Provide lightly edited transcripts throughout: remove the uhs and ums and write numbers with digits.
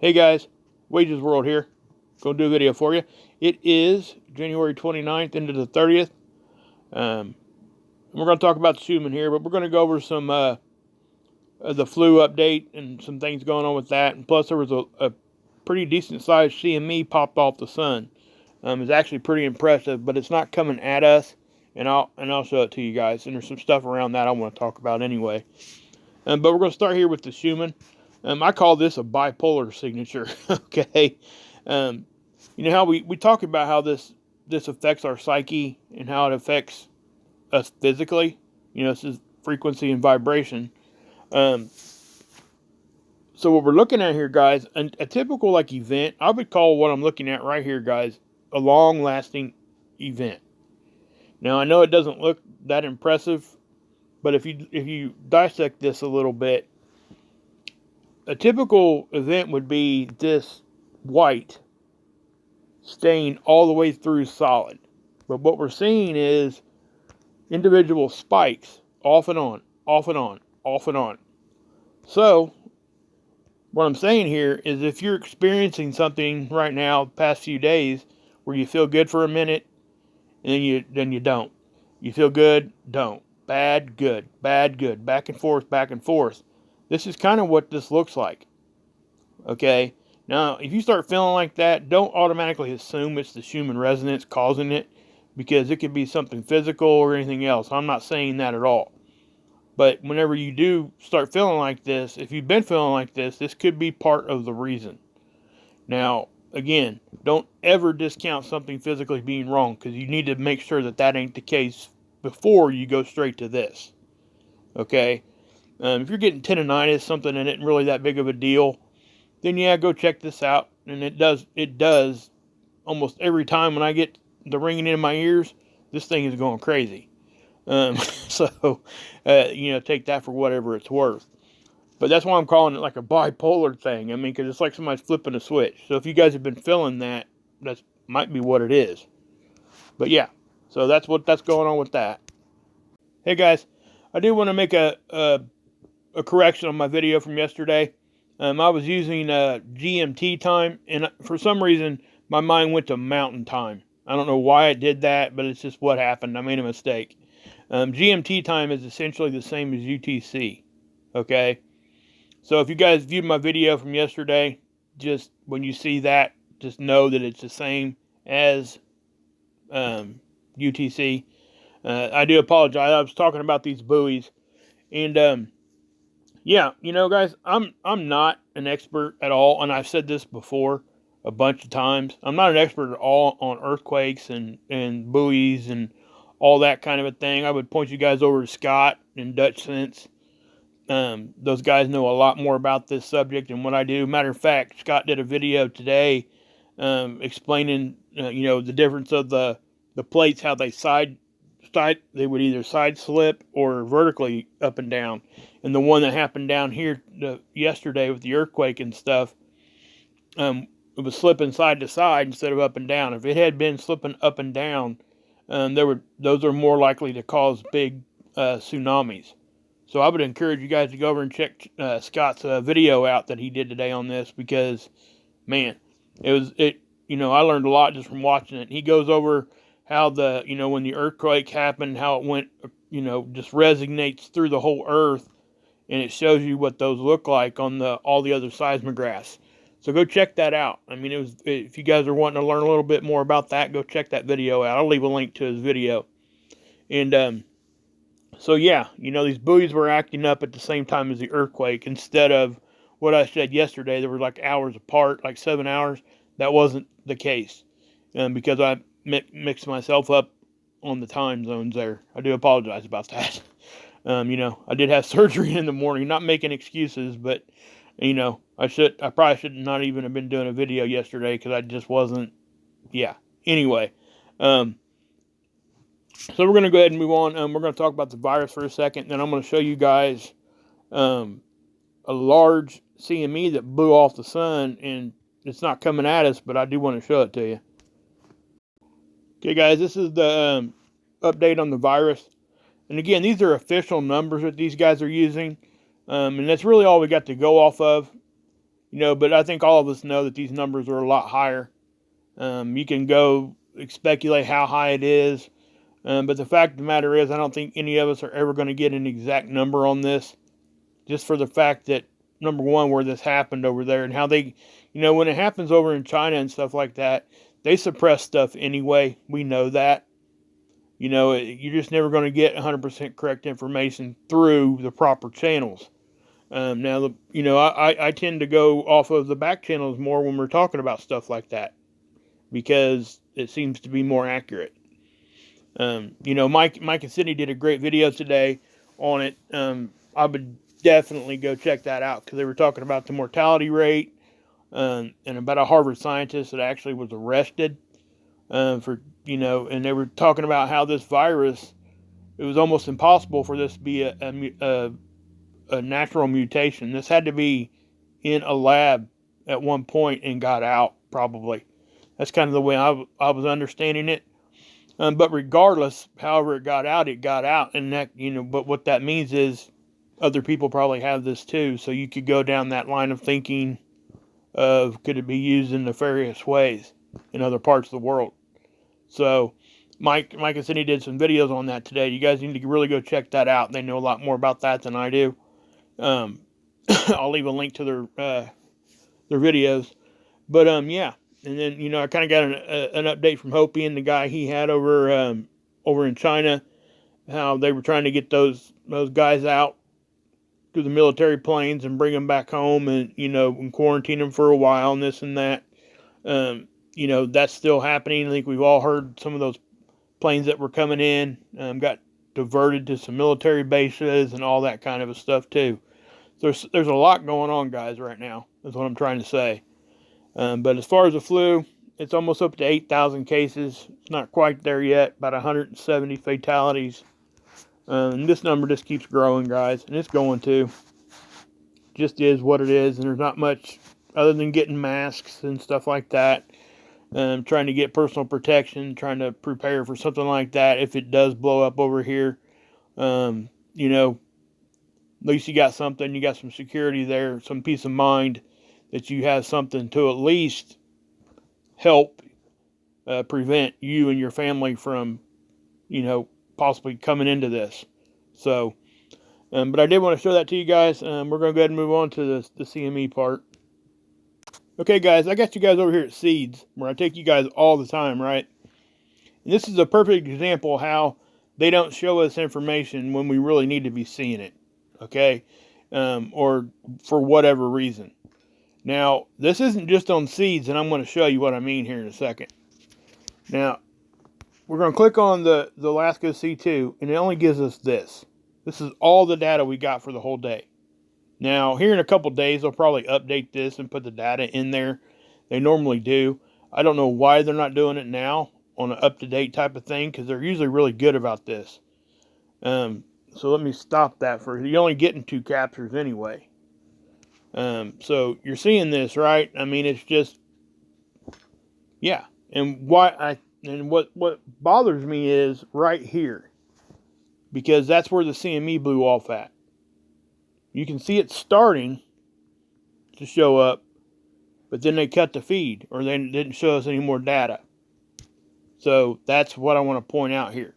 Hey guys, Wages World here. Gonna do a video for you. It is January 29th into the 30th. We're gonna talk about the Schumann here, but we're gonna go over some the flu update and some things going on with that. And plus, there was a pretty decent sized CME popped off the sun. It's actually pretty impressive, but it's not coming at us. And I'll show it to you guys. And there's some stuff around that I want to talk about anyway. But we're gonna start here with the Schumann. I call this a bipolar signature. Okay. You know how we talk about how this affects our psyche and how it affects us physically. You know, this is frequency and vibration. So what we're looking at here, guys, a typical like event, I would call what I'm looking at right here, guys, a long-lasting event. Now I know it doesn't look that impressive, but if you dissect this a little bit, a typical event would be this white staying all the way through solid. But what we're seeing is individual spikes off and on, off and on, off and on. So what I'm saying here is if you're experiencing something right now, past few days, where you feel good for a minute and then you don't. You feel good, don't. Bad, good, back and forth, back and forth. This is kind of what this looks like. Okay? Now, if you start feeling like that, don't automatically assume it's the Schumann resonance causing it, because it could be something physical or anything else. I'm not saying that at all. But whenever you do start feeling like this, if you've been feeling like this could be part of the reason. Now, again, don't ever discount something physically being wrong, because you need to make sure that ain't the case before you go straight to this. Okay? If you're getting tendonitis, something that isn't really that big of a deal, then yeah, go check this out. And it does almost every time when I get the ringing in my ears, this thing is going crazy. So, take that for whatever it's worth. But that's why I'm calling it like a bipolar thing. I mean, because it's like somebody's flipping a switch. So if you guys have been feeling that, that might be what it is. But yeah, so that's going on with that. Hey guys, I do want to make a correction on my video from yesterday. I was using GMT time, and for some reason, my mind went to mountain time. I don't know why it did that, but it's just what happened. I made a mistake. GMT time is essentially the same as UTC. Okay? So if you guys viewed my video from yesterday, just when you see that, just know that it's the same as UTC. I do apologize. I was talking about these buoys. And yeah, guys, I'm not an expert at all, and I've said this before a bunch of times. I'm not an expert at all on earthquakes and buoys and all that kind of a thing. I would point you guys over to Scott and Dutch Sense. Those guys know a lot more about this subject than what I do. Matter of fact, Scott did a video today explaining, the difference of the plates, how they they would either side slip or vertically up and down. And the one that happened down here yesterday with the earthquake and stuff, it was slipping side to side instead of up and down. If it had been slipping up and down, those are more likely to cause big tsunamis. So I would encourage you guys to go over and check Scott's video out that he did today on this, because, man, I learned a lot just from watching it. He goes over how when the earthquake happened, how it went, just resonates through the whole earth, and it shows you what those look like on all the other seismographs. So go check that out. I mean, if you guys are wanting to learn a little bit more about that, go check that video out. I'll leave a link to his video. And so yeah, these buoys were acting up at the same time as the earthquake, instead of what I said yesterday. They were like hours apart, like 7 hours. That wasn't the case, because I mixed myself up on the time zones there. I do apologize about that. I did have surgery in the morning. Not making excuses, but I probably should not even have been doing a video yesterday, because I just wasn't. Yeah. Anyway, so we're going to go ahead and move on. We're going to talk about the virus for a second. Then I'm going to show you guys a large CME that blew off the sun, and it's not coming at us, but I do want to show it to you. Okay, guys, this is the update on the virus. And again, these are official numbers that these guys are using. And that's really all we got to go off of. But I think all of us know that these numbers are a lot higher. You can go speculate how high it is, but the fact of the matter is, I don't think any of us are ever going to get an exact number on this, just for the fact that, number one, where this happened over there and how they, when it happens over in China and stuff like that, they suppress stuff anyway. We know that. You're just never going to get 100% correct information through the proper channels. Now, I tend to go off of the back channels more when we're talking about stuff like that, because it seems to be more accurate. Mike and Sydney did a great video today on it. I would definitely go check that out, because they were talking about the mortality rate, and about a Harvard scientist that actually was arrested and they were talking about how this virus, it was almost impossible for this to be a natural mutation. This had to be in a lab at one point and got out, probably. That's kind of the way I was understanding it. But regardless, however it got out, and that, but what that means is other people probably have this too. So you could go down that line of thinking of, could it be used in nefarious ways in other parts of the world? So Mike and Cindy did some videos on that today. You guys need to really go check that out. They know a lot more about that than I do. I'll leave a link to their videos. But yeah. And then, I kind of got an update from Hopi and the guy he had over in China, how they were trying to get those guys out through the military planes and bring them back home, and and quarantine them for a while and this and that. That's still happening. I think we've all heard some of those planes that were coming in got diverted to some military bases and all that kind of stuff too. There's a lot going on, guys, right now. That's what I'm trying to say. But as far as the flu, it's almost up to 8,000 cases. It's not quite there yet. About 170 fatalities. And this number just keeps growing, guys. And it's going to. Just is what it is. And there's not much other than getting masks and stuff like that. Trying to get personal protection. Trying to prepare for something like that if it does blow up over here. At least you got something. You got some security there. Some peace of mind that you have something to at least help prevent you and your family from, possibly coming into this. So, but I did want to show that to you guys. We're going to go ahead and move on to the CME part. Okay, guys, I got you guys over here at Seeds, where I take you guys all the time, right? And this is a perfect example of how they don't show us information when we really need to be seeing it, okay? Or for whatever reason. Now, this isn't just on Seeds, and I'm going to show you what I mean here in a second. Now, we're going to click on the Alaska C2, and it only gives us this. This is all the data we got for the whole day. Now, here in a couple days, they'll probably update this and put the data in there. They normally do. I don't know why they're not doing it now on an up-to-date type of thing, because they're usually really good about this. So let me stop that you're only getting 2 captures anyway. So you're seeing this, right? I mean, it's just, yeah. And what bothers me is right here, because that's where the CME blew off at. You can see it starting to show up, but then they cut the feed, or they didn't show us any more data. So that's what I want to point out here.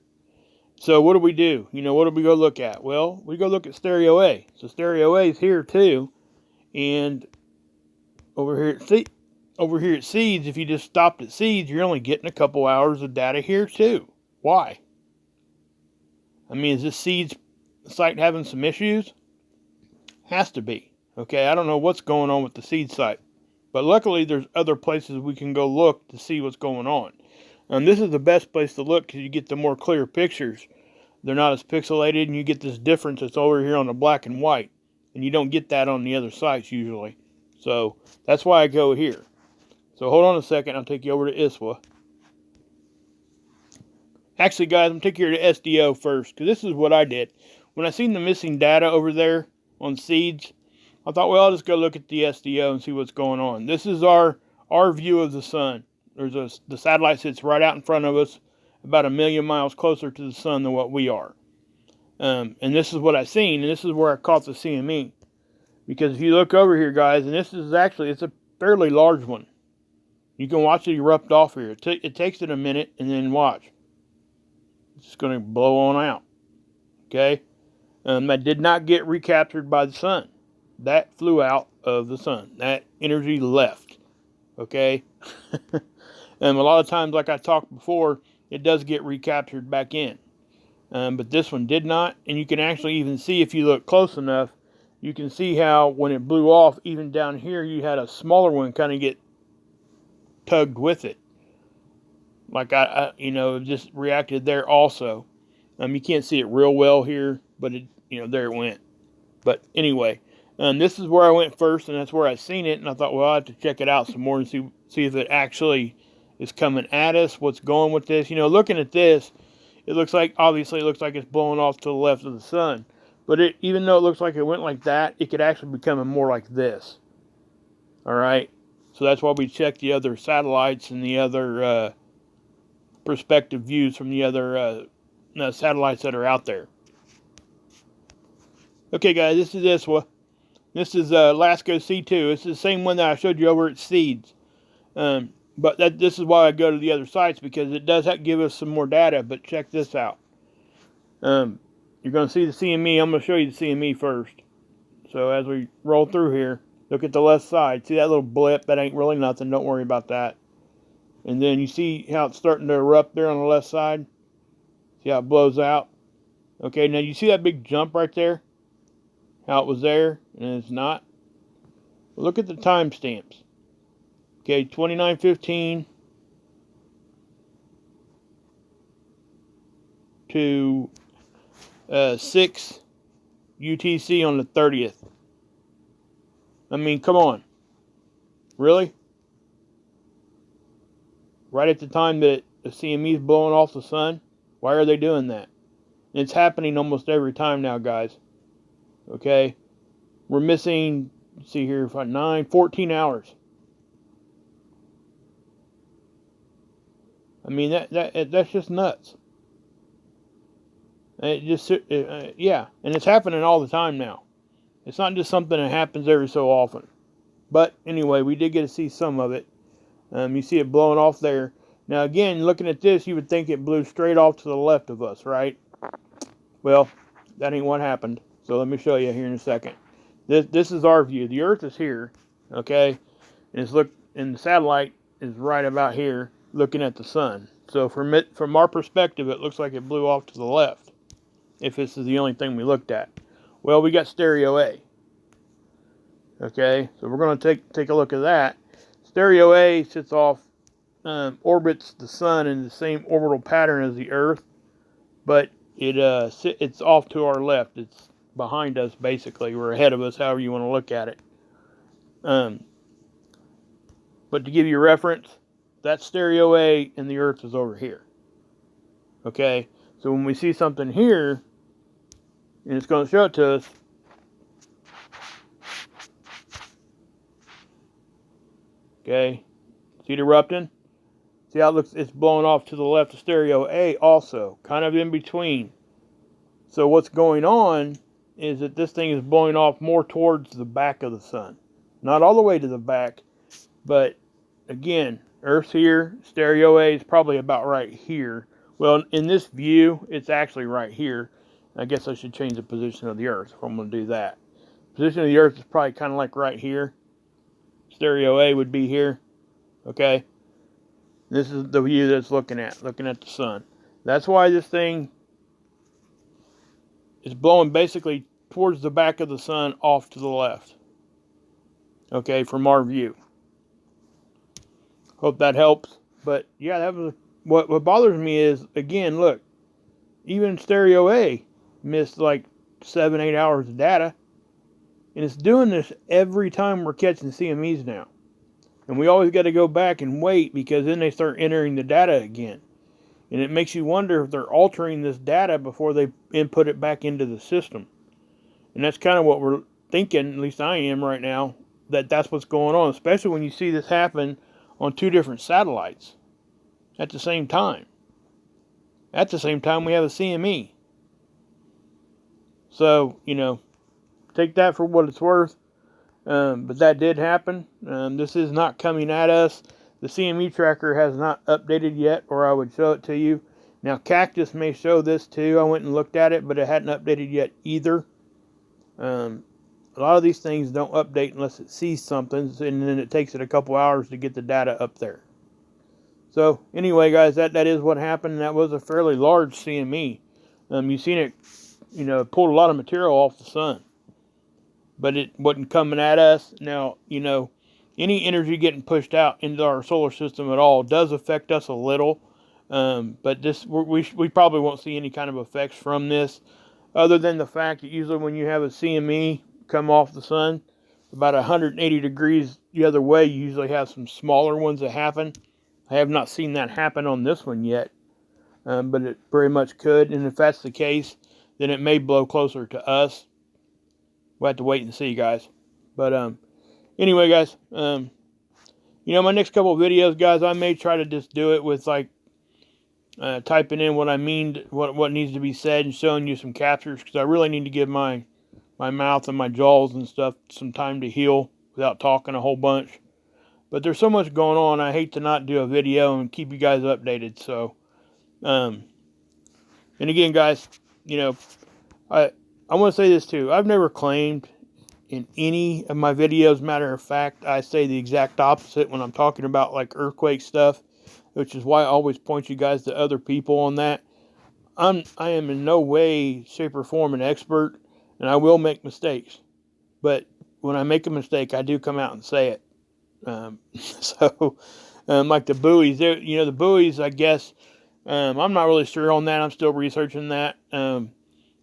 So what do we do? What do we go look at? Well, we go look at Stereo A. So Stereo A is here too. And over here at Seeds, if you just stopped at Seeds, you're only getting a couple hours of data here too. Why? I mean, is this Seeds site having some issues? Has to be. Okay, I don't know what's going on with the Seeds site. But luckily, there's other places we can go look to see what's going on. And this is the best place to look, because you get the more clear pictures. They're not as pixelated, and you get this difference that's over here on the black and white. And you don't get that on the other sites usually. So that's why I go here. So hold on a second. I'll take you over to ISWA. Actually, guys, I'm going to take you to SDO first, because this is what I did. When I seen the missing data over there on Seeds, I thought, well, I'll just go look at the SDO and see what's going on. This is our view of the sun. The satellite sits right out in front of us, about 1 million miles closer to the sun than what we are. And this is what I seen, and this is where I caught the CME. Because if you look over here, guys, and this is actually, it's a fairly large one. You can watch it erupt off here. It takes it a minute, and then watch. It's just going to blow on out. Okay? That did not get recaptured by the sun. That flew out of the sun. That energy left. Okay? A lot of times, like I talked before, it does get recaptured back in. But this one did not. And you can actually even see, if you look close enough, you can see how when it blew off, even down here, you had a smaller one kind of get tugged with it. Like it just reacted there also. You can't see it real well here, but it, there it went. But anyway, this is where I went first, and that's where I seen it, and I thought, well, I'll have to check it out some more and see if it actually is coming at us, what's going with this. Looking at this, it looks like, obviously it looks like it's blowing off to the left of the sun. But even though it looks like it went like that, it could actually be coming more like this. Alright? So that's why we check the other satellites and the other perspective views from the other satellites that are out there. Okay, guys, this is this one. This is LASCO C2. This is the same one that I showed you over at Seeds. But this is why I go to the other sites, because it does give us some more data. But check this out. You're going to see the CME. I'm going to show you the CME first. So as we roll through here, look at the left side. See that little blip? That ain't really nothing. Don't worry about that. And then you see how it's starting to erupt there on the left side? See how it blows out? Okay, now you see that big jump right there? How it was there and it's not? Well, look at the timestamps. Okay, 29:15 to 6 UTC on the 30th. I mean, come on. Really? Right at the time that the CME is blowing off the sun? Why are they doing that? It's happening almost every time now, guys. Okay? We're missing, let's see here, 14 hours. I mean, that's just nuts. Yeah, and it's happening all the time now. It's not just something that happens every so often. But anyway, we did get to see some of it. You see it blowing off there. Now again, looking at this, you would think it blew straight off to the left of us, right? Well, that ain't what happened. So let me show you here in a second. This is our view. The Earth is here, okay? And the satellite is right about here, looking at the sun. So from our perspective, it looks like it blew off to the left, if this is the only thing we looked at. Well, we got stereo A. Okay, so we're going to take a look at that. Stereo A sits off, orbits the sun in the same orbital pattern as the Earth, but it's off to our left. It's behind us, basically, or ahead of us, however you want to look at it. But to give you a reference, that's stereo A, and the Earth is over here. Okay, so when we see something here, and it's going to show it to us. Okay, see it erupting? See how it looks? It's blowing off to the left of stereo A also, kind of in between. So what's going on is that this thing is blowing off more towards the back of the sun. Not all the way to the back, but again, Earth's here, stereo A is probably about right here. Well, in this view, it's actually right here. I guess I should change the position of the Earth if I'm going to do that. Position of the Earth is probably kind of like right here. Stereo A would be here. Okay. This is the view that's looking at the sun. That's why this thing is blowing basically towards the back of the sun off to the left. Okay, from our view. Hope that helps. But yeah, that was what bothers me is, again, look, even stereo A missed like 7-8 hours of data. And it's doing this every time we're catching CMEs now. And we always got to go back and wait, because then they start entering the data again. And it makes you wonder if they're altering this data before they input it back into the system. And that's kind of what we're thinking, at least I am right now, that's what's going on. Especially when you see this happen on 2 different satellites at the same time. At the same time, we have a CME. So, take that for what it's worth. But that did happen. This is not coming at us. The CME tracker has not updated yet, or I would show it to you. Now, Cactus may show this too. I went and looked at it, but it hadn't updated yet either. A lot of these things don't update unless it sees something, and then it takes it a couple hours to get the data up there. So anyway, guys, that is what happened. That was a fairly large CME. You've seen it, pulled a lot of material off the sun, but it wasn't coming at us. Now, any energy getting pushed out into our solar system at all does affect us a little, but we probably won't see any kind of effects from this, other than the fact that usually when you have a CME come off the sun, about 180 degrees the other way, you usually have some smaller ones that happen. I have not seen that happen on this one yet, but it very much could. And if that's the case, then it may blow closer to us. We'll have to wait and see, guys. But anyway, guys, my next couple of videos, guys, I may try to just do it with typing in what I mean, what needs to be said, and showing you some captures, because I really need to give my mouth and my jaws and stuff some time to heal without talking a whole bunch. But there's so much going on, I hate to not do a video and keep you guys updated. So, and again, guys, I want to say this too. I've never claimed in any of my videos, matter of fact, I say the exact opposite when I'm talking about like earthquake stuff, which is why I always point you guys to other people on that. I am in no way, shape, or form an expert, and I will make mistakes. But when I make a mistake, I do come out and say it. Like the buoys, the buoys, I guess, I'm not really sure on that. I'm still researching that.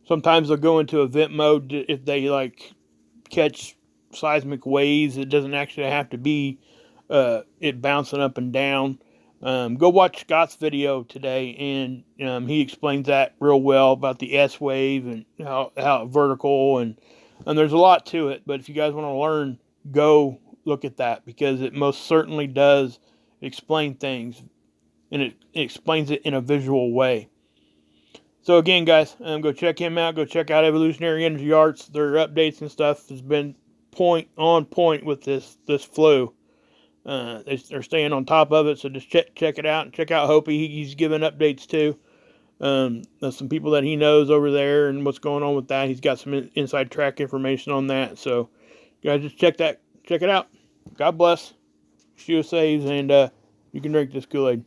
Sometimes they'll go into event mode if they catch seismic waves. It doesn't actually have to be it bouncing up and down. Go watch Scott's video today, and he explains that real well about the S wave and how vertical, and there's a lot to it. But if you guys want to learn, go look at that, because it most certainly does explain things, and it explains it in a visual way. So again, guys, go check him out. Go check out Evolutionary Energy Arts. Their updates and stuff has been on point with this flu. They're staying on top of it, so just check it out, and check out Hopi. He's giving updates too. There's some people that he knows over there and what's going on with that. He's got some inside track information on that. So guys, just check it out. God bless. Shua saves, and you can drink this Kool-Aid.